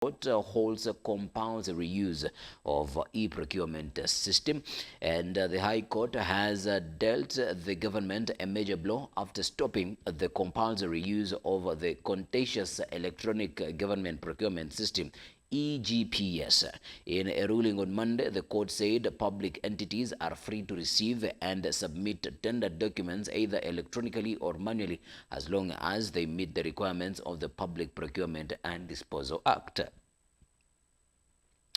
Court holds a compulsory use of e-procurement system, and the High Court has dealt the government a major blow after stopping the compulsory use of the contentious electronic government procurement system EGPS. In a ruling on Monday, the court said public entities are free to receive and submit tender documents either electronically or manually as long as they meet the requirements of the Public Procurement and Disposal Act.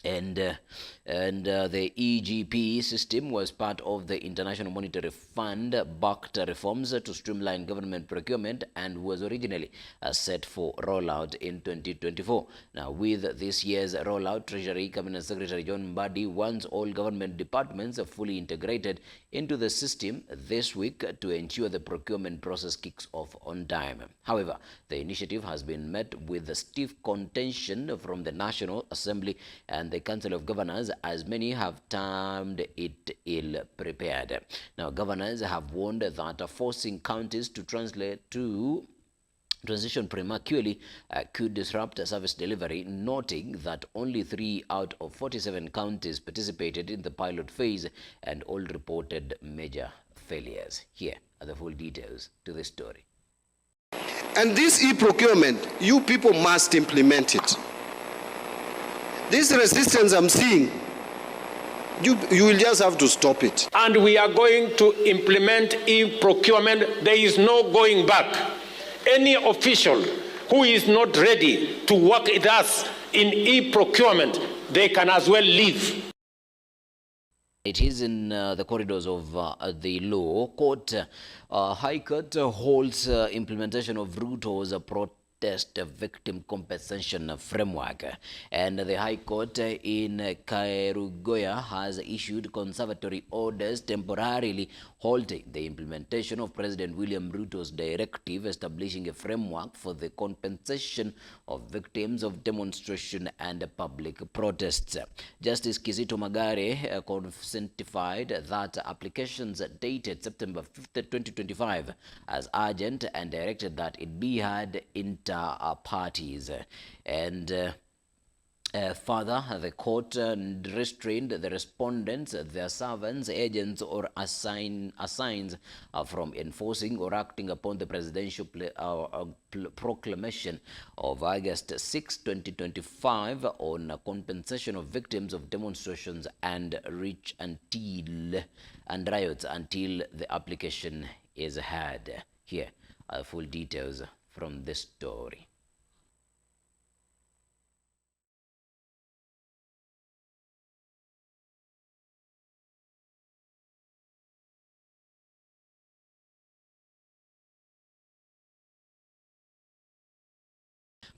And the EGP system was part of the International Monetary Fund backed reforms to streamline government procurement and was originally set for rollout in 2024. Now, with this year's rollout, Treasury Cabinet Secretary John Mbadi wants all government departments fully integrated into the system this week to ensure the procurement process kicks off on time. However, the initiative has been met with a stiff contention from the National Assembly and the Council of Governors, as many have termed it ill-prepared. Now, governors have warned that forcing counties to transition prematurely could disrupt service delivery, noting that only 3 out of 47 counties participated in the pilot phase and all reported major failures. Here are the full details to this story. And this e-procurement, you people must implement it. This resistance I'm seeing, you will just have to stop it. And we are going to implement e-procurement. There is no going back. Any official who is not ready to work with us in e-procurement, they can as well leave. It is in the corridors of the law court. High Court holds implementation of Ruto's protest victim compensation framework, and the High Court in Kairugoya has issued conservatory orders temporarily halting the implementation of President William Ruto's directive establishing a framework for the compensation of victims of demonstration and public protests. Justice Kizito Magare consentified that applications dated September 5, 2025 as urgent and directed that it be heard inter parties. And further, the court restrained the respondents, their servants, agents, or assigns from enforcing or acting upon the presidential proclamation of August 6, 2025 on compensation of victims of demonstrations and riots until the application is heard. Here are full details from this story.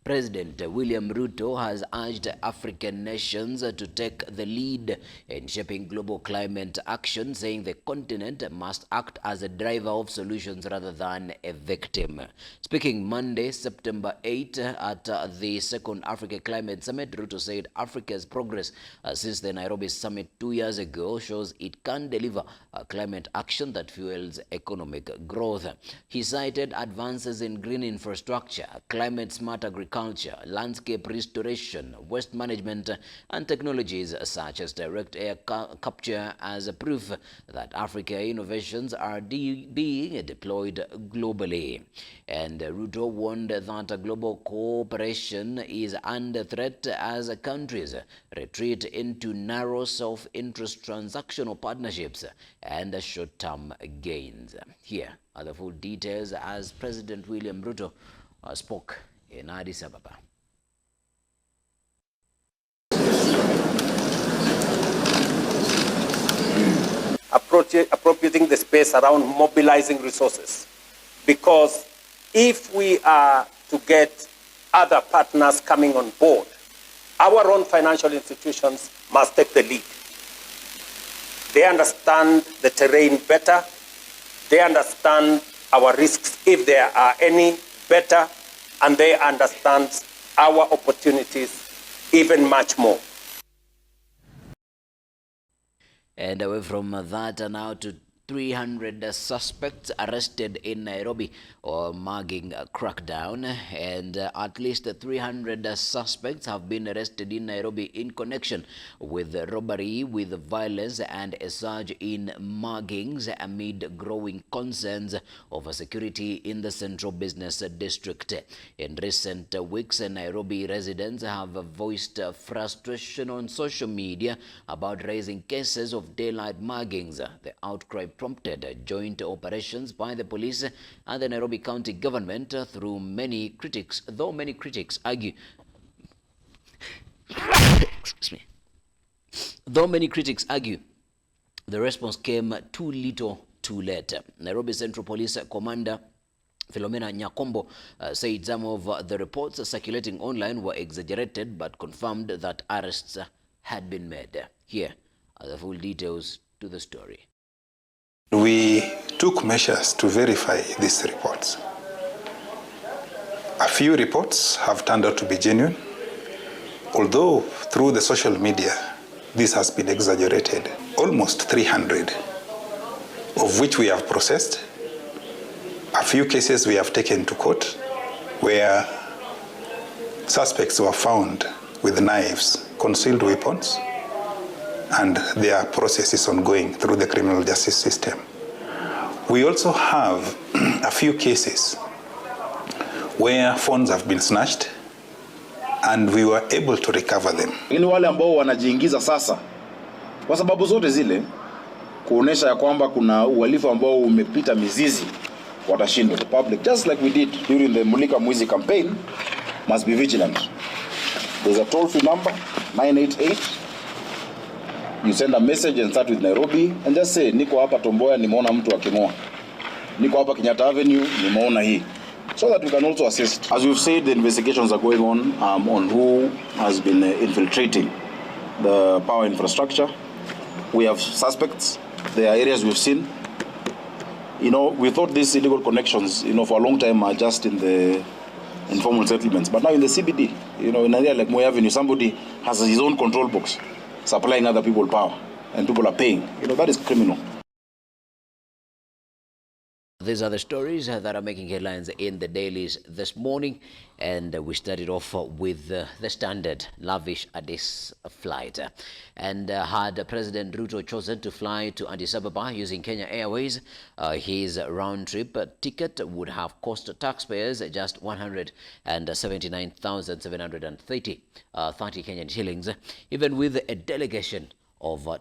President William Ruto has urged African nations to take the lead in shaping global climate action, saying the continent must act as a driver of solutions rather than a victim. Speaking Monday, September 8, at the Second Africa Climate Summit, Ruto said Africa's progress since the Nairobi Summit 2 years ago shows it can deliver climate action that fuels economic growth. He cited advances in green infrastructure, climate-smart agriculture, landscape restoration, waste management, and technologies such as direct air capture as a proof that Africa innovations are being deployed globally. And Ruto warned that global cooperation is under threat as countries retreat into narrow self-interest transactional partnerships and short-term gains. Here are the full details as President William Ruto spoke in Addis Ababa. Appropriating the space around mobilizing resources, because if we are to get other partners coming on board, our own financial institutions must take the lead. They understand the terrain better. They understand our risks, if there are any, better, and they understand our opportunities even much more. And away from that, now to 300 suspects arrested in Nairobi or mugging crackdown, and at least 300 suspects have been arrested in Nairobi in connection with robbery, with violence, and a surge in muggings amid growing concerns over security in the central business district. In recent weeks, Nairobi residents have voiced frustration on social media about rising cases of daylight muggings. The outcry prompted joint operations by the police and the Nairobi County government, though many critics argue excuse me. Though many critics argue the response came too little, too late. Nairobi Central Police Commander Philomena Nyakombo said some of the reports circulating online were exaggerated, but confirmed that arrests had been made. Here are the full details to the story. We took measures to verify these reports. A few reports have turned out to be genuine, although through the social media, this has been exaggerated. Almost 300, of which we have processed. A few cases we have taken to court where suspects were found with knives, concealed weapons, and their process is ongoing through the criminal justice system. We also have a few cases where phones have been snatched and we were able to recover them. Lakini wale ambao wanajiingiza sasa kwa sababu zote zile kuonesha ya kwamba kuna uhalifu ambao umepita mizizi watashindwa. The public, just like we did during the Mulika Mwizi campaign, must be vigilant. There's a toll-free number, 988. You send a message and start with Nairobi and just say, niko hapa Tomboya, nimeona mtu aking'oa. Niko hapa Kenyatta Avenue, nimeona hii. So that we can also assist. As we've said, the investigations are going on who has been infiltrating the power infrastructure. We have suspects. There are areas we've seen. You know, we thought these illegal connections, you know, for a long time are just in the informal settlements. But now in the CBD, you know, in an area like Moi Avenue, somebody has his own control box, supplying other people power, and people are paying. You know, that is criminal. These are the stories that are making headlines in the dailies this morning, and we started off with the Standard, lavish Addis flight. And had President Ruto chosen to fly to Addis Ababa using Kenya Airways, his round-trip ticket would have cost taxpayers just 179,730 Kenyan shillings, even with a delegation of a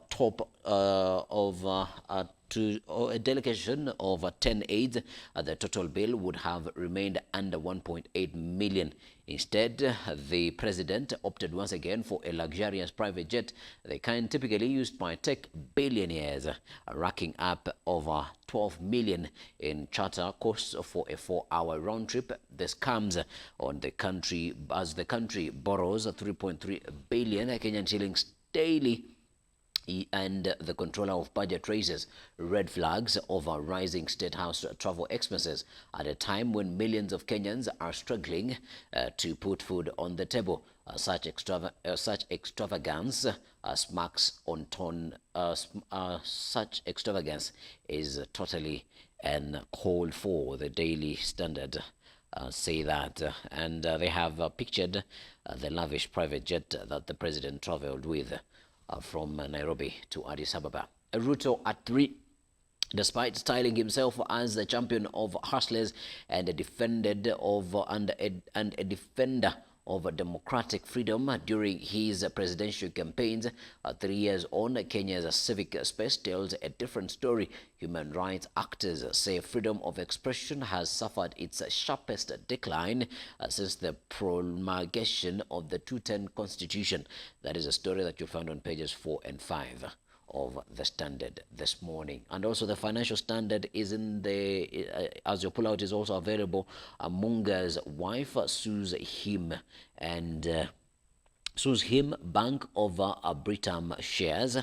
delegation of 10 aides, the total bill would have remained under 1.8 million. Instead, the president opted once again for a luxurious private jet, the kind typically used by tech billionaires, racking up over 12 million in charter costs for a 4-hour round trip. This comes on the country as the country borrows 3.3 billion Kenyan shillings daily, and the controller of budget raises red flags over rising State House travel expenses at a time when millions of Kenyans are struggling to put food on the table. Such extravagance such extravagance is totally uncalled for. The Daily Standard say that, and they have pictured the lavish private jet that the president traveled with from Nairobi to Addis Ababa. Ruto at 3, despite styling himself as the champion of hustlers and a defender of democratic freedom during his presidential campaigns. 3 years on, Kenya's civic space tells a different story. Human rights actors say freedom of expression has suffered its sharpest decline since the promulgation of the 2010 Constitution. That is a story that you'll find on pages 4 and 5 of the Standard this morning. And also the Financial Standard is in the, as your pullout is also available. Munga's wife sues him bank over Britam shares.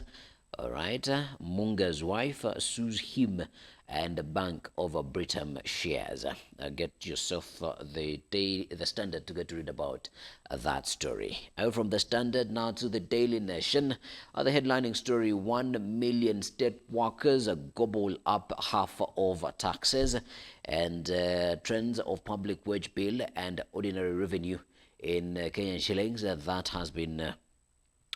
All right, Munga's wife sues him and Bank of Britain shares. Get yourself the Standard to get to read about that story. From the Standard now to the Daily Nation. The headlining story: 1 million state workers gobble up half of taxes, and trends of public wage bill and ordinary revenue in Kenyan shillings. That has been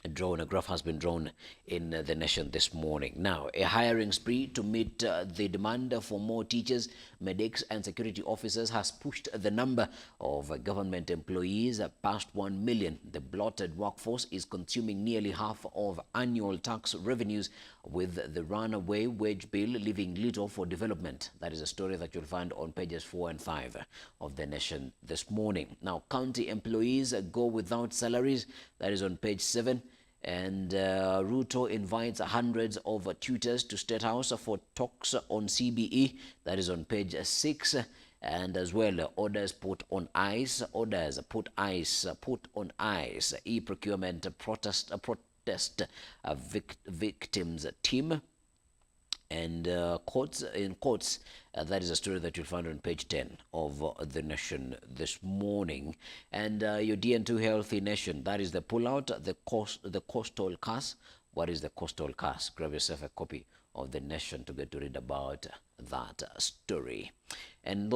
a graph has been drawn in the Nation this morning. Now, a hiring spree to meet the demand for more teachers, medics and security officers has pushed the number of government employees past 1 million. The bloated workforce is consuming nearly half of annual tax revenues, with the runaway wage bill leaving little for development. That is a story that you'll find on pages 4 and 5 of the Nation this morning. Now, county employees go without salaries. That is on page 7. And Ruto invites hundreds of tutors to State House for talks on CBE. That is on page 6. And as well, orders put on ice. Orders put on ice. E-procurement protest victims team. And courts, that is a story that you'll find on page 10 of the Nation this morning. And your DN2 Healthy Nation, that is the pullout, the coastal curse. What is the coastal curse? Grab yourself a copy of the Nation to get to read about that story. And